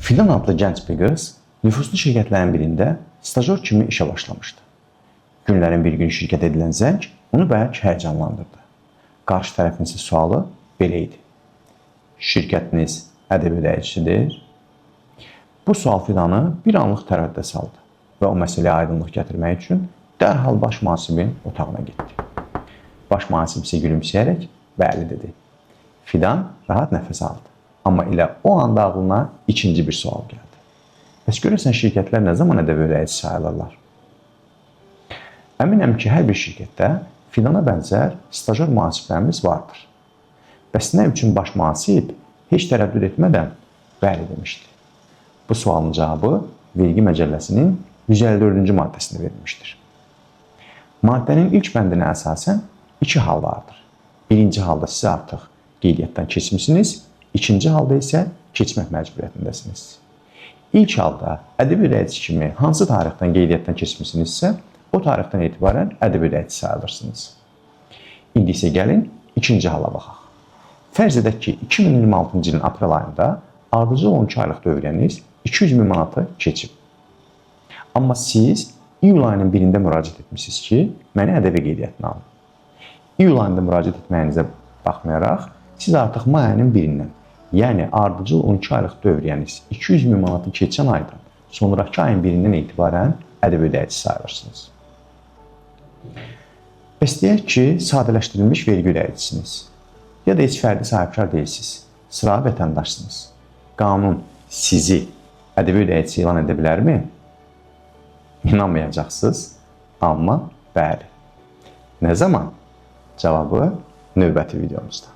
Fidan adlı gənc bir qız nüfuzlu şirkətlərin birində stajyor kimi işə başlamışdı. Günlərin bir gün şirkət edilən zəng onu bəlkə həyəcanlandırdı. Qarşı tərəfin isə sualı belə idi: şirkətiniz ədəbi ödəyicisidir? Bu sual Fidanı bir anlıq tərəddüdə saldı və o məsələyə aydınlıq gətirmək üçün dərhal baş mühasibin otağına getdi. Baş mühasib isə gülümsəyərək bəli dedi. Fidan rahat nəfəs aldı. Amma elə o anda ağlına ikinci bir sual gəldi. Bəs görürsən şirkətlər nə zaman ədəbi ödəyici sayılırlar? Əminəm ki, hər bir şirkətdə Fidana bənzər stajyor mühasiblərimiz vardır. Bəs nə üçün baş mühasib heç tərəddüd etmədən bəli demişdi? Bu sualın cavabı vergi məcəlləsinin 154-cü maddəsində verilmişdir. Maddənin ilk bəndinə əsasən iki hal vardır. Birinci halda siz artıq qeydiyyatdan keçmisiniz, ikinci halda isə keçmək məcburiyyətindəsiniz. İlk halda ədəbi ödəyici kimi hansı tarixdən qeydiyyatdan keçmisinizsə, o tarixdən etibarən ədəbi ödəyici sayılırsınız. İndi isə gəlin ikinci hala baxaq. Fərz edək ki, 2026-cı ilin aprel ayında ardıcıl 12 aylıq dövrəniz 200 min manatı keçib. Amma siz iyul ayının birində müraciət etmişsiniz ki, məni ədəbi qeydiyyatına alın. İyul ayında müraciət etməyinizə baxmayaraq, siz artıq may ayının birindən, yəni ardıcıl 12 aylıq dövriyəniz 200 min manatı keçən aydan sonraki ayın birindən etibarən ədəbi ödəyici sayılırsınız. Bəs deyək ki, sadələşdirilmiş vergi ödəyicisiniz ya da heç fərdi sahibkar deyilsiniz, sıra vətəndaşsınız. Qanun sizi ədəbi ödəyici elan edə bilərmi? İnanmayacaqsınız, amma bəli. Nə zaman? Cavabı növbəti videomuzda.